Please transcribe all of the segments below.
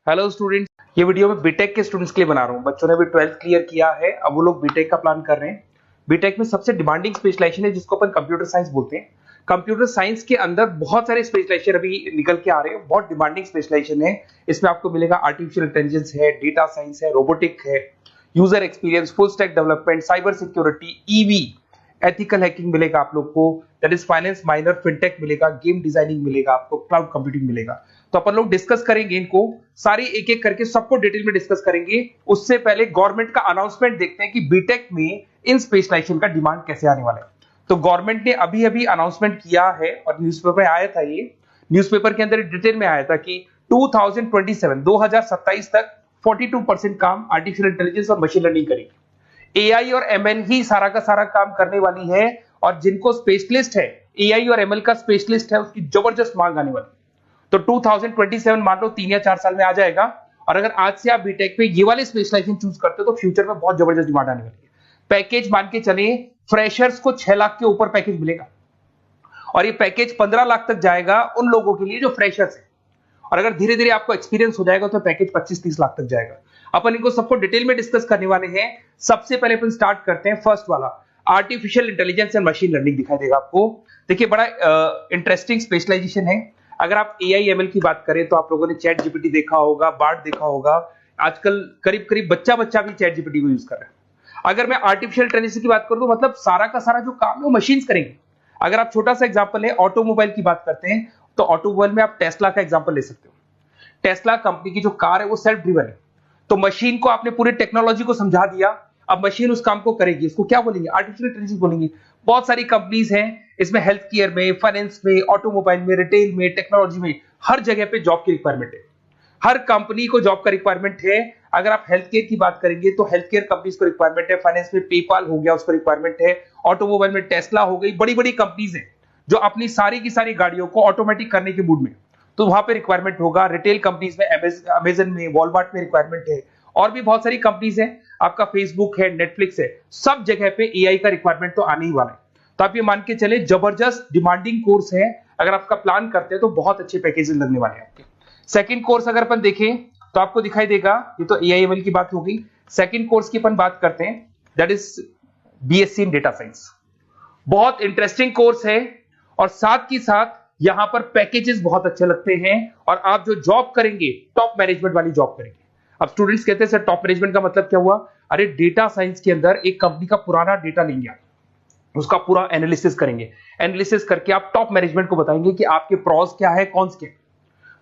Hello students, ये video मैं BTech के स्टूडेंट्स के लिए बना रहा हूँ। बच्चों ने भी 12th क्लियर किया है, अब वो लोग बीटेक का प्लान कर रहे हैं। बीटेक में सबसे डिमांडिंग स्पेशलाइजेशन है जिसको अपन कंप्यूटर साइंस बोलते हैं। कंप्यूटर साइंस के अंदर बहुत सारे स्पेशलाइजेशन अभी निकल के आ रहे हैं, बहुत डिमांडिंग स्पेशलाइजेशन है। इसमें आपको मिलेगा आर्टिफिशियल इंटेलिजेंस है, डेटा साइंस है, रोबोटिक है, user experience, full stack development, cyber security, EV, ethical hacking मिलेगा आप लोग को, that is finance minor, fintech मिलेगा, गेम डिजाइनिंग मिलेगा आपको, क्लाउड कंप्यूटिंग मिलेगा। तो अपन लोग डिस्कस करेंगे इनको सारी एक एक करके, सबको डिटेल में डिस्कस करेंगे। उससे पहले गवर्नमेंट का अनाउंसमेंट देखते हैं कि बीटेक में इन स्पेशलाइजेशन का डिमांड कैसे आने वाला है। तो गवर्नमेंट ने अभी अभी अनाउंसमेंट किया है और न्यूज़पेपर में आया था, ये न्यूज़पेपर के अंदर डिटेल में आया था कि 2027 तक 42% काम आर्टिफिशियल इंटेलिजेंस और मशीन लर्निंग करेगी। एआई और एमएल ही सारा का सारा काम करने वाली है, और जिनको स्पेशलिस्ट है, एआई और एमएल का स्पेशलिस्ट है, उसकी जबरदस्त मांग आने वाली है। तो 2027 मान लो 3 या 4 साल में आ जाएगा। और अगर आज से आप बीटेक पे ये वाले स्पेशलाइजेशन चूज करते हो तो फ्यूचर में बहुत जबरदस्त डिमांड आने वाली है। पैकेज मान के चले, फ्रेशर्स को 6 लाख के ऊपर पैकेज मिलेगा, और ये पैकेज 15 लाख तक जाएगा उन लोगों के लिए जो फ्रेशर्स है। और अगर धीरे धीरे आपको एक्सपीरियंस हो जाएगा तो पैकेज 25-30 लाख तक जाएगा। अपन इनको सबको डिटेल में डिस्कस करने वाले हैं। सबसे पहले अपन स्टार्ट करते हैं फर्स्ट वाला, artificial intelligence and machine learning दिखाई देगा आपको। देखिए बड़ा इंटरेस्टिंग स्पेशलाइजेशन है। अगर आप एआई एमएल की बात करें तो आप लोगों ने चैट जीपीटी देखा होगा, बार्ड देखा होगा। आजकल करीब करीब बच्चा भी चैट जीपीटी को यूज कर रहा है। अगर मैं आर्टिफिशियल इंटेलिजेंस की बात करूं तो मतलब सारा का सारा जो काम है वो मशीन्स करेंगे। अगर आप छोटा सा एग्जांपल है, ऑटोमोबाइल की बात करते हैं तो ऑटोमोबाइल में आप टेस्ला का एग्जांपल ले सकते हो। टेस्ला कंपनी की जो कार है वो सेल्फ ड्रिवन है। तो मशीन को आपने पूरी टेक्नोलॉजी को समझा दिया, अब मशीन उस काम को करेगी। इसको क्या बोलेंगे? आर्टिफिशियल इंटेलिजेंस बोलेंगे। बहुत सारी कंपनीज हैं इसमें, हेल्थ केयर में, फाइनेंस में, ऑटोमोबाइल में, रिटेल में, टेक्नोलॉजी में, हर जगह पे जॉब की रिक्वायरमेंट है। हर कंपनी को जॉब का रिक्वायरमेंट है। अगर आप हेल्थ केयर की बात करेंगे तो हेल्थ केयर कंपनीज को रिक्वायरमेंट है, फाइनेंस में पेपाल हो गया उसको रिक्वायरमेंट है, ऑटोमोबाइल में टेस्ला हो गई, बड़ी बड़ी कंपनीज हैं जो अपनी सारी की सारी गाड़ियों को ऑटोमेटिक करने के मूड में, तो वहां पे रिक्वायरमेंट होगा। रिटेल कंपनीज में अमेजन में, वॉलमार्ट में रिक्वायरमेंट है, और भी बहुत सारी कंपनीज हैं, आपका फेसबुक है, नेटफ्लिक्स है, सब जगह पे एआई का रिक्वायरमेंट तो आने ही वाला है। तो आप ये मान के चले जबरदस्त डिमांडिंग कोर्स है। अगर आपका प्लान करते हैं तो बहुत अच्छे पैकेजेस लगने वाले हैं आपके। सेकंड कोर्स अगर अपन देखें तो आपको दिखाई देगा, ये तो एआई एमएल की बात हो गई। सेकंड कोर्स की अपन बात करते हैं, that is BSc in data science. बहुत इंटरेस्टिंग कोर्स है, और साथ ही साथ यहां पर पैकेजेस बहुत अच्छे लगते हैं, और आप जो जॉब करेंगे टॉप मैनेजमेंट वाली जॉब करेंगे। अब स्टूडेंट्स कहते हैं सर टॉप मैनेजमेंट का मतलब क्या हुआ? अरे डेटा साइंस के अंदर एक कंपनी का पुराना डेटा लेंगे, आप उसका पूरा एनालिसिस करेंगे, एनालिसिस करके आप टॉप मैनेजमेंट को बताएंगे कि आपके प्रॉस क्या है, कौन से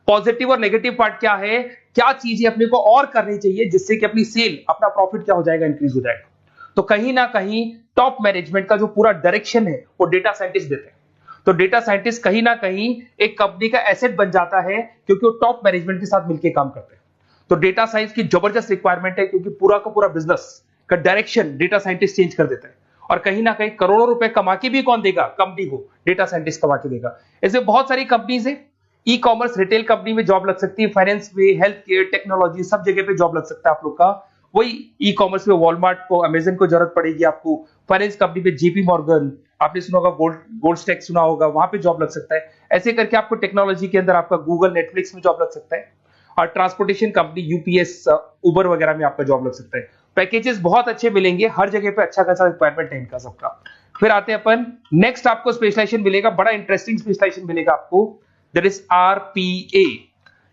पॉजिटिव और नेगेटिव पार्ट क्या है, क्या चीजें अपने को और करनी चाहिए जिससे कि अपनी सेल, अपना प्रॉफिट क्या हो जाएगा, इंक्रीज हो जाएगा। तो कहीं ना कहीं टॉप मैनेजमेंट का जो पूरा डायरेक्शन है वो डेटा साइंटिस्ट देते हैं। तो डेटा साइंटिस्ट कहीं ना कहीं एक कंपनी का एसेट बन जाता है, क्योंकि वो टॉप मैनेजमेंट के साथ मिलकर काम करते हैं। तो डेटा साइंस की जबरदस्त रिक्वायरमेंट है, क्योंकि पूरा का पूरा बिजनेस का डायरेक्शन डेटा साइंटिस्ट चेंज कर देता है। और कहीं ना कहीं करोड़ों रुपए कमा के भी कौन देगा? कंपनी को डेटा साइंटिस्ट कमा के देगा। ऐसे बहुत सारी कंपनीज है, ई कॉमर्स, रिटेल कंपनी में जॉब लग सकती है, फाइनेंस में, हेल्थ केयर, टेक्नोलॉजी, सब जगह पे जॉब लग सकता है आप लोग का। वही ई कॉमर्स में वॉलमार्ट को, अमेजन को जरूरत पड़ेगी आपको। फाइनेंस कंपनी में जेपी मॉर्गन, आपने सुना होगा, गोल्ड स्टैक सुना होगा, वहां पे जॉब लग सकता है। ऐसे करके आपको टेक्नोलॉजी के अंदर आपका गूगल, नेटफ्लिक्स में जॉब लग सकता है। और ट्रांसपोर्टेशन कंपनी यूपीएस, उबर वगैरह में आपका जॉब लग सकता है। पैकेजेस बहुत अच्छे मिलेंगे, हर जगह पे अच्छा खासा रिक्वायरमेंट है इनका सबका। फिर आते हैं अपन नेक्स्ट, आपको स्पेशलाइजेशन मिलेगा, बड़ा इंटरेस्टिंग स्पेशलाइजेशन मिलेगा आपको, that is RPA,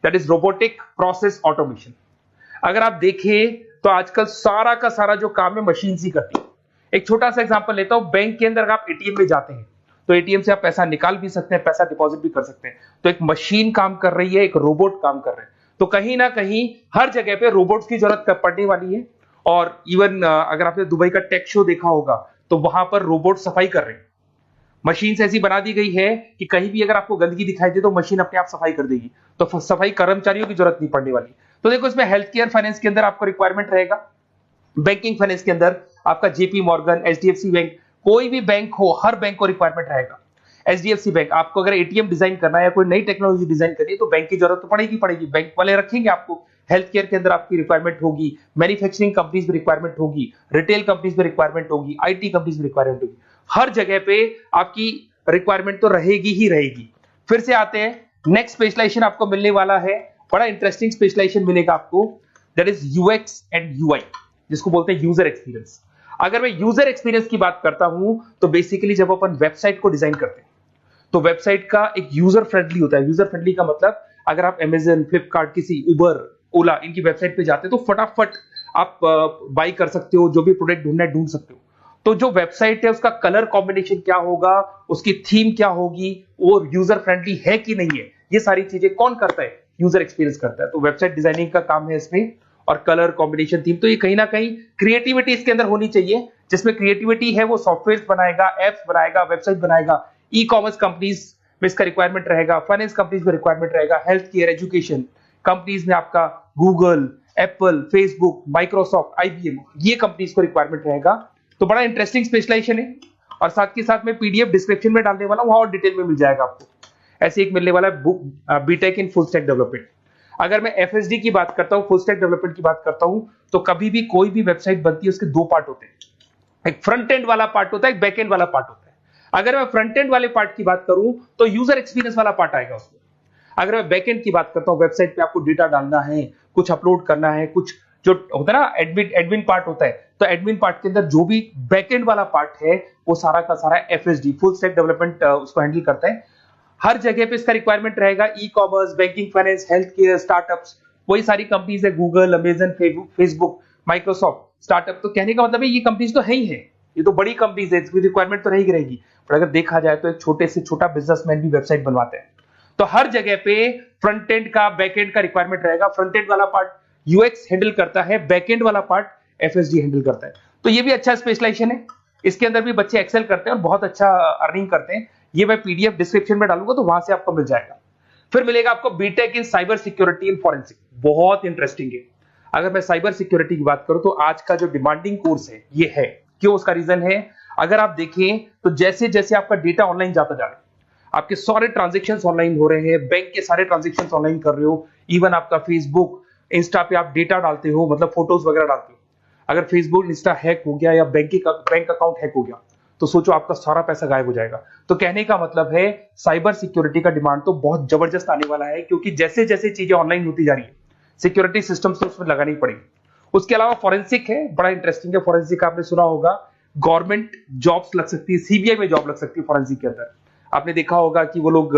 that is robotic process automation. अगर आप देखें तो आजकल सारा का सारा जो काम है मशीन ही करती है। एक छोटा सा एग्जांपल लेता हूं, बैंक के अंदर अगर आप एटीएम में जाते हैं तो एटीएम से आप पैसा निकाल भी सकते हैं, पैसा डिपॉजिट भी कर सकते हैं। तो एक मशीन काम कर रही है, एक रोबोट काम कर रहे हैं। तो कहीं ना कहीं हर जगह पे रोबोट्स की जरूरत पड़ने वाली है। और इवन अगर आपने दुबई का टेक शो देखा होगा तो वहां पर रोबोट सफाई कर रहे हैं। मशीन ऐसी बना दी गई है कि कहीं भी अगर आपको गंदगी दिखाई दे तो मशीन अपने आप सफाई कर देगी, तो सफाई कर्मचारियों की जरूरत नहीं पड़ने वाली। तो देखो इसमें हेल्थ केयर, फाइनेंस के अंदर आपको रिक्वायरमेंट रहेगा, बैंकिंग फाइनेंस के अंदर आपका जेपी मॉर्गन, एचडीएफसी बैंक, कोई भी बैंक हो, हर बैंक को रिक्वायरमेंट रहेगा। एचडीएफसी बैंक, आपको अगर एटीएम डिजाइन करना है या कोई नई टेक्नोलॉजी डिजाइन करनी है तो बैंक की जरूरत तो पड़ेगी, बैंक वाले रखेंगे आपको। हेल्थ केयर के अंदर आपकी रिक्वायरमेंट होगी, मैन्युफैक्चरिंग कंपनीज में रिक्वायरमेंट होगी, रिटेल कंपनीज में रिक्वायरमेंट होगी, आईटी कंपनीज में रिक्वायरमेंट होगी। हर जगह पे आपकी रिक्वायरमेंट तो रहेगी ही रहेगी। फिर से आते हैं, नेक्स्ट स्पेशलाइजेशन आपको मिलने वाला है बड़ा इंटरेस्टिंग स्पेशलाइजेशन मिलेगा आपको, that is UX and UI, जिसको बोलते हैं यूजर एक्सपीरियंस। अगर मैं यूजर एक्सपीरियंस की बात करता हूं तो बेसिकली जब अपन वेबसाइट को डिजाइन करते हैं तो वेबसाइट का एक यूजर फ्रेंडली होता है। यूजर फ्रेंडली का मतलब अगर आप अमेजन, फ्लिपकार्ट, किसी उबर, ओला इनकी वेबसाइट पे जाते हैं तो फटाफट आप बाई कर सकते हो, जो भी प्रोडक्ट ढूंढना है ढूंढ सकते हो। तो जो वेबसाइट है उसका कलर कॉम्बिनेशन क्या होगा, उसकी थीम क्या होगी, वो यूजर फ्रेंडली है कि नहीं है, ये सारी चीजें कौन करता है, यूजर एक्सपीरियंस करता है। तो वेबसाइट डिजाइनिंग का काम है इसमें, और कलर कॉम्बिनेशन, थीम, तो ये कहीं ना कहीं क्रिएटिविटी इसके अंदर होनी चाहिए। जिसमें क्रिएटिविटी है वो सॉफ्टवेयर बनाएगा, एप्स बनाएगा, वेबसाइट बनाएगा। ई कॉमर्स कंपनीज में इसका रिक्वायरमेंट रहेगा, फाइनेंस कंपनीज में रिक्वायरमेंट रहेगा, हेल्थ केयर, एजुकेशन कंपनीज में आपका Google, Apple, Facebook, Microsoft, IBM, ये कंपनीज को रिक्वायरमेंट रहेगा। तो बड़ा इंटरेस्टिंग स्पेशलाइजेशन है, और साथ के साथ में पीडीएफ डिस्क्रिप्शन में डालने वाला हूं, वहां और डिटेल में मिल जाएगा आपको। ऐसे एक मिलने वाला है book, BTech in full stack development. अगर मैं एफएसडी की बात करता हूं, फुल स्टैक डेवलपमेंट की बात करता हूं, तो कभी भी कोई भी वेबसाइट बनती है उसके दो पार्ट होते हैं, एक फ्रंट एंड वाला पार्ट होता है, एक बैक एंड वाला पार्ट होता है। अगर मैं फ्रंट एंड वाले पार्ट की बात करूं तो यूजर एक्सपीरियंस वाला पार्ट आएगा उसमें। अगर मैं बैक एंड की बात करता हूं, वेबसाइट पे आपको डेटा डालना है, कुछ अपलोड करना है, कुछ जो होता है ना एडमिन पार्ट होता है, तो एडमिन पार्ट के अंदर जो भी बैक एंड वाला पार्ट है वो सारा का सारा एफएसडी, फुल स्टैक डेवलपमेंट, उसको हैंडल करता है। हर जगह पे इसका रिक्वायरमेंट रहेगा। E commerce, banking, finance, health care, startups, वही सारी कंपनीज है, Google, Amazon, Facebook, Microsoft, startup. तो कहने का मतलब है ये कंपनीज तो है ही है, ये तो बड़ी कंपनीज है, इसकी रिक्वायरमेंट तो रहेगी। पर अगर देखा जाए तो एक छोटे से छोटा बिजनेसमैन भी वेबसाइट बनवाते हैं। तो हर जगह पे फ्रंट एंड का, बैक एंड का रिक्वायरमेंट रहेगा। फ्रंट एंड वाला पार्ट यूएक्स हैंडल करता है, बैक एंड वाला पार्ट एफएसडी हैंडल करता है। तो ये भी अच्छा स्पेशलाइजेशन है, इसके अंदर भी बच्चे एक्सेल करते हैं और बहुत अच्छा अर्निंग करते हैं। ये मैं पीडीएफ डिस्क्रिप्शन में डालूंगा तो वहां से आपको मिल जाएगा। फिर मिलेगा आपको BTech in cyber security and forensic, बहुत इंटरेस्टिंग है। अगर मैं साइबर सिक्योरिटी की बात करूं तो आज का जो डिमांडिंग कोर्स है ये है। क्यों? उसका रीजन है, अगर आप देखें तो जैसे जैसे आपका डेटा ऑनलाइन जाता जा रहा है, आपके सारे ट्रांजेक्शन ऑनलाइन हो रहे हैं, बैंक के सारे ट्रांजेक्शन ऑनलाइन कर रहे हो, इवन आपका फेसबुक, इंस्टा पे आप डेटा डालते हो, मतलब फोटोज वगैरह डालते हो। अगर फेसबुक, इंस्टा हैक हो गया या बैंक अकाउंट हैक हो गया तो सोचो आपका सारा पैसा गायब हो जाएगा। तो कहने का मतलब है साइबर सिक्योरिटी का डिमांड तो बहुत जबरदस्त आने वाला है, क्योंकि जैसे जैसे चीजें ऑनलाइन होती जा रही है सिक्योरिटी सिस्टम्स तो उसमें लगानी पड़ेगी। उसके अलावा फॉरेंसिक है, बड़ा इंटरेस्टिंग है। फॉरेंसिक आपने सुना होगा, गवर्नमेंट जॉब्स लग सकती है, सीबीआई में जॉब लग सकती है फॉरेंसिक के अंदर। आपने देखा होगा कि वो लोग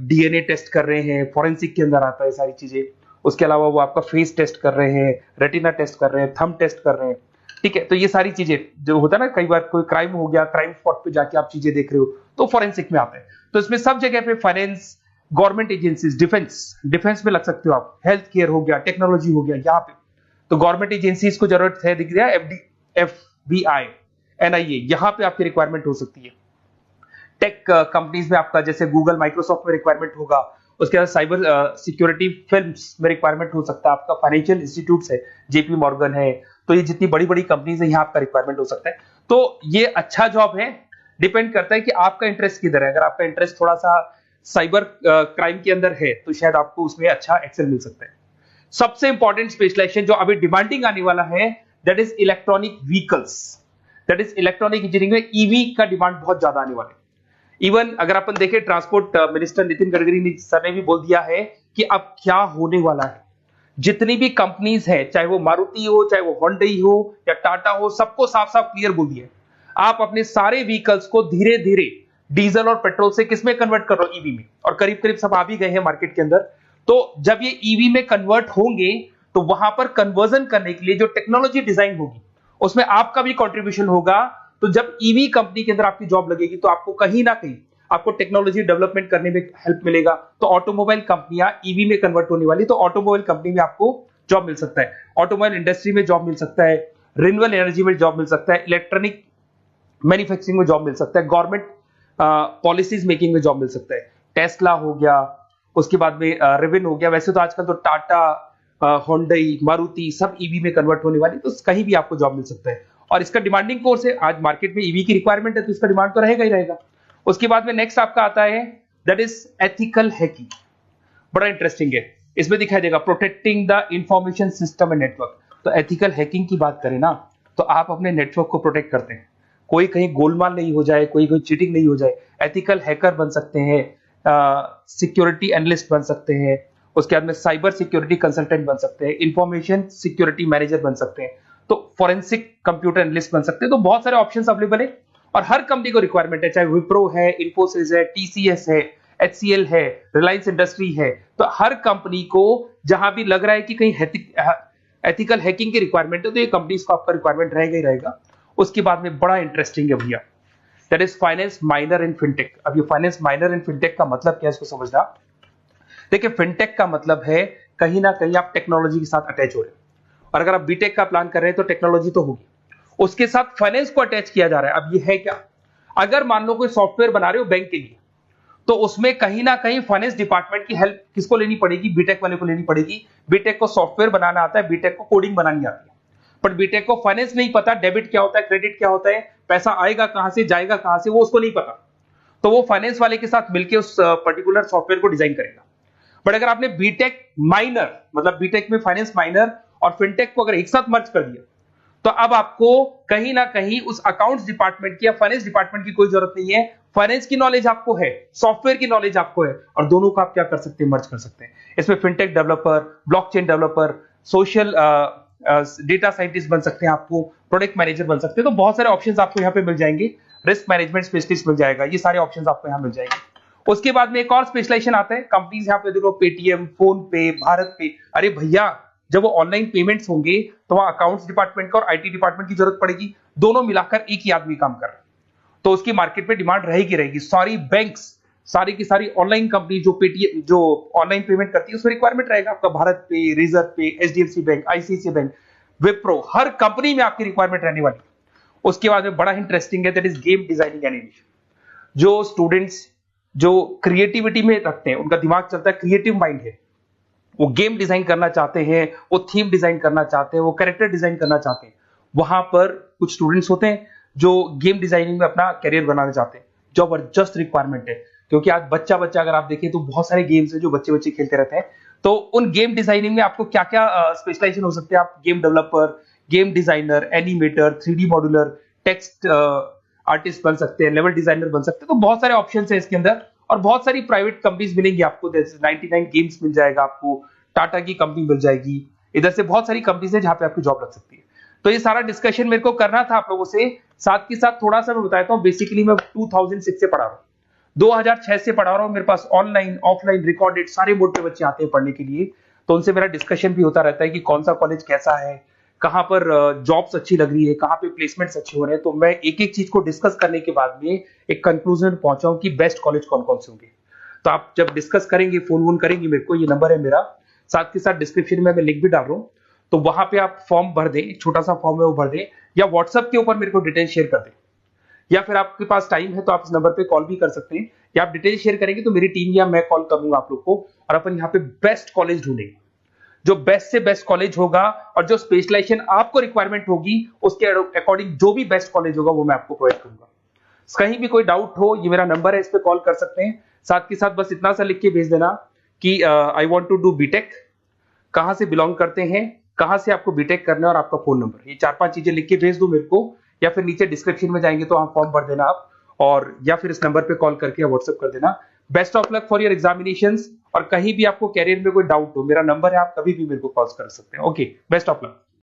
डीएनए टेस्ट कर रहे हैं, फॉरेंसिक के अंदर आता है सारी चीजें। उसके अलावा वो आपका फेस टेस्ट कर रहे हैं, रेटिना टेस्ट कर रहे हैं, थंब टेस्ट कर रहे हैं, ठीक है। तो ये सारी चीजें जो होता है ना, कई बार कोई क्राइम हो गया, क्राइम स्पॉट पे जाके आप चीजें देख रहे हो तो फॉरेंसिक में आते हैं। तो इसमें सब जगह पे फाइनेंस, गवर्नमेंट एजेंसीज, डिफेंस में लग सकते हो आप, हेल्थ केयर हो गया, टेक्नोलॉजी हो गया, यहाँ पे तो गवर्नमेंट एजेंसीज को जरूरत है, दिख रहा है, एफबीआई, एनआईए, यहाँ पे आपकी रिक्वायरमेंट हो सकती है। टेक कंपनीज में आपका जैसे गूगल, माइक्रोसॉफ्ट में रिक्वायरमेंट होगा। उसके बाद साइबर सिक्योरिटी फिल्म्स में रिक्वायरमेंट हो सकता है आपका, फाइनेंशियल इंस्टीट्यूट्स है, जेपी मॉर्गन है, तो ये जितनी बड़ी बड़ी कंपनीज है यहाँ आपका रिक्वायरमेंट हो सकता है। तो ये अच्छा जॉब है, डिपेंड करता है कि आपका इंटरेस्ट किधर है। अगर आपका इंटरेस्ट थोड़ा सा साइबर क्राइम के अंदर है तो शायद आपको उसमें अच्छा एक्सेल मिल सकता है। सबसे इंपॉर्टेंट स्पेशलाइजेशन जो अभी डिमांडिंग आने वाला है, that is electronic vehicles, that is electronic engineering में ईवी का डिमांड बहुत ज्यादा आने वाला है। इवन अगर अपन देखें, transport minister Nitin Gadkari sir ने भी बोल दिया है कि अब क्या होने वाला है, जितनी भी कंपनीज है, चाहे वो मारुति हो, चाहे वो होंडई हो या टाटा हो, सबको साफ साफ क्लियर बोल दिया, आप अपने सारे व्हीकल्स को धीरे धीरे डीजल और पेट्रोल से किसमें कन्वर्ट कर रहे हो, ईवी में। और करीब करीब सब आ भी गए हैं मार्केट के अंदर। तो जब ये ईवी में कन्वर्ट होंगे तो वहां पर कन्वर्जन करने के लिए जो टेक्नोलॉजी डिजाइन होगी उसमें आपका भी कंट्रीब्यूशन होगा। तो जब ईवी कंपनी के अंदर आपकी जॉब लगेगी तो आपको कहीं ना कहीं आपको टेक्नोलॉजी डेवलपमेंट करने में हेल्प मिलेगा। तो ऑटोमोबाइल कंपनियां ईवी में कन्वर्ट होने वाली, तो ऑटोमोबाइल कंपनी में आपको जॉब मिल सकता है, ऑटोमोबाइल इंडस्ट्री में जॉब मिल सकता है, रिन्यूएबल एनर्जी में जॉब मिल सकता है, इलेक्ट्रॉनिक मैन्युफैक्चरिंग में जॉब मिल सकता है, गवर्नमेंट पॉलिसीज मेकिंग में जॉब मिल सकता है, टेस्ला हो गया, उसके बाद में रिविन हो गया। वैसे तो आजकल तो टाटा, होंडई, मारुति सब ईवी में कन्वर्ट होने वाली, तो कहीं भी आपको जॉब मिल सकता है। और इसका डिमांडिंग कोर्स है, आज मार्केट में ईवी की रिक्वायरमेंट है तो इसका डिमांड तो रहेगा ही रहेगा। उसके बाद में नेक्स्ट आपका आता है, दैट इज एथिकल हैकिंग, बड़ा इंटरेस्टिंग है। इसमें दिखाई देगा protecting the information system and network. तो एथिकल हैकिंग की बात करें ना, तो आप अपने नेटवर्क को प्रोटेक्ट करते हैं, कोई कहीं गोलमाल नहीं हो जाए, कोई चीटिंग नहीं हो जाए। एथिकल हैकर बन सकते हैं, सिक्योरिटी एनालिस्ट बन सकते हैं, उसके बाद में साइबर सिक्योरिटी कंसल्टेंट बन सकते हैं, इंफॉर्मेशन सिक्योरिटी मैनेजर बन सकते हैं, तो फॉरेंसिक कंप्यूटर एनालिस्ट बन सकते हैं। तो बहुत सारे ऑप्शंस अवेलेबल है और हर कंपनी को रिक्वायरमेंट है, चाहे विप्रो है, इन्फोसिस है, टीसीएस है, एचसीएल है, रिलायंस इंडस्ट्री है। तो हर कंपनी को जहां भी लग रहा है कि कहीं एथिकल हैकिंग की रिक्वायरमेंट है तो ये कंपनीज को आपका रिक्वायरमेंट रहेगा ही रहेगा। उसके बाद में बड़ा इंटरेस्टिंग है भैया, that is finance minor in fintech. अब ये फाइनेंस माइनर इन फिनटेक का मतलब क्या है इसको समझना। देखिए फिनटेक का मतलब है कहीं ना कहीं आप टेक्नोलॉजी के साथ अटैच हो रहे हैं, और अगर आप बीटेक का प्लान कर रहे हैं तो टेक्नोलॉजी तो होगी, उसके साथ फाइनेंस को अटैच किया जा रहा है। अब ये है क्या, अगर मान लो कोई सॉफ्टवेयर बना रहे हो बैंक के लिए, तो उसमें कहीं ना कहीं फाइनेंस डिपार्टमेंट की हेल्प किसको लेनी पड़ेगी, बीटेक वाले को लेनी पड़ेगी। बीटेक को सॉफ्टवेयर बनाना आता है, बीटेक को कोडिंग बनानी आती है, बट बीटेक को फाइनेंस नहीं पता, डेबिट क्या होता है, क्रेडिट क्या होता है, पैसा आएगा कहां से, जाएगा कहां से, वो उसको नहीं पता। तो वो फाइनेंस वाले के साथ मिलकर उस पर्टिकुलर सॉफ्टवेयर को डिजाइन करेगा। बट अगर आपने बीटेक माइनर, मतलब बीटेक में फाइनेंस माइनर और फिनटेक को अगर एक साथ मर्ज कर दिया, तो अब आपको कहीं ना कहीं उस अकाउंट्स डिपार्टमेंट की या फाइनेंस डिपार्टमेंट की कोई जरूरत नहीं है। फाइनेंस की नॉलेज आपको है, सॉफ्टवेयर की नॉलेज आपको है, और दोनों को आप क्या कर सकते हैं, मर्ज कर सकते हैं। इसमें fintech developer, blockchain developer, social data scientist बन सकते हैं, आपको प्रोडक्ट मैनेजर बन सकते हैं। तो बहुत सारे ऑप्शंस आपको यहाँ पे मिल जाएंगे, रिस्क मैनेजमेंट स्पेशलिस्ट मिल जाएगा, ये सारे ऑप्शंस आपको यहाँ मिल जाएंगे। उसके बाद में एक और स्पेशलाइजेशन आता है, कंपनीज यहाँ पे देखो पेटीएम, फोन पे, भारत पे। अरे भैया जब वो ऑनलाइन पेमेंट्स होंगे तो वहां अकाउंट्स डिपार्टमेंट का और आईटी डिपार्टमेंट की जरूरत पड़ेगी, दोनों मिलाकर एक ही आदमी काम कर रहा है, तो उसकी मार्केट में डिमांड रहेगी। सारी बैंक्स, सारी की सारी ऑनलाइन कंपनी जो पेटीएम, जो ऑनलाइन पेमेंट करती है, उसमें रिक्वायरमेंट रहेगा आपका भारत पे, रिजर्व पे, HDFC bank, ICICI bank, Wipro, हर कंपनी में आपकी रिक्वायरमेंट रहने वाली है। उसके बाद में बड़ा इंटरेस्टिंग है, that is game designing animation. जो स्टूडेंट्स जो क्रिएटिविटी में रखते हैं, उनका दिमाग चलता है, क्रिएटिव माइंड है, वो गेम डिजाइन करना चाहते हैं, वो थीम डिजाइन करना चाहते हैं, वो कैरेक्टर डिजाइन करना चाहते हैं, वहां पर कुछ स्टूडेंट्स होते हैं जो गेम डिजाइनिंग में अपना करियर बनाना चाहते हैं। जबरदस्त रिक्वायरमेंट है, क्योंकि आज बच्चा अगर आप देखें तो बहुत सारे गेम्स हैं जो बच्चे खेलते रहते हैं। तो उन गेम डिजाइनिंग में आपको क्या क्या स्पेशलाइजेशन हो सकते हैं, आप game developer, game designer, animator, 3D modular, text artist बन सकते हैं, लेवल डिजाइनर बन सकते हैं। तो बहुत सारे ऑप्शन है इसके अंदर, और बहुत सारी प्राइवेट कंपनीज मिलेंगी आपको, जैसे 99 गेम्स मिल जाएगा आपको, टाटा की कंपनी मिल जाएगी, इधर से बहुत सारी कंपनीज है जहां पे आपकी जॉब लग सकती है। तो ये सारा डिस्कशन मेरे को करना था आप लोगों से, साथ के साथ थोड़ा सा मैं बताता हूँ। बेसिकली मैं 2006 से पढ़ा रहा हूँ, 2006 से पढ़ा रहा हूँ। मेरे पास ऑनलाइन ऑफलाइन रिकॉर्डेड सारे बोर्ड पे बच्चे आते हैं पढ़ने के लिए, तो उनसे मेरा डिस्कशन भी होता रहता है कि कौन सा कॉलेज कैसा है, कहां पर जॉब्स अच्छी लग रही है, कहां पे प्लेसमेंट्स अच्छे हो रहे हैं। तो मैं एक एक चीज को डिस्कस करने के बाद में एक कंक्लूजन पहुंचा हूं कि बेस्ट कॉलेज कौन कौन से होंगे। तो आप जब डिस्कस करेंगे, फोन वोन करेंगे मेरे को, ये नंबर है मेरा, साथ के साथ डिस्क्रिप्शन में मैं लिंक भी डाल रहा हूँ, तो वहां पे आप फॉर्म भर दें, एक छोटा सा फॉर्म है वो भर दें, या व्हाट्सएप के ऊपर मेरे को डिटेल शेयर कर दें, या फिर आपके पास टाइम है तो आप इस नंबर पे कॉल भी कर सकते हैं, या आप डिटेल शेयर करेंगे तो मेरी टीम या मैं कॉल करूंगा आप लोग को, और अपन यहाँ पे बेस्ट कॉलेज ढूंढेंगे, जो बेस्ट से बेस्ट कॉलेज होगा और जो स्पेशलाइजेशन आपको रिक्वायरमेंट होगी उसके अकॉर्डिंग जो भी बेस्ट कॉलेज होगा वो मैं आपको प्रोवाइड करूंगा। कहीं भी कोई डाउट हो, ये मेरा नंबर है, इस पे कॉल कर सकते हैं। साथ के साथ बस इतना सा लिख के भेज देना कि I want to do BTech, कहां से बिलोंग करते हैं, कहां से आपको बीटेक करना है, और आपका फोन नंबर, ये 4-5 चीजें लिख के भेज दो मेरे को, या फिर नीचे डिस्क्रिप्शन में जाएंगे तो आप फॉर्म भर देना आप, और या फिर इस नंबर पे कॉल करके या व्हाट्सएप कर देना। Best of luck for your examinations, और कहीं भी आपको कैरियर में कोई डाउट हो, मेरा नंबर है, आप कभी भी मेरे को कॉल कर सकते हैं। Okay, best of luck.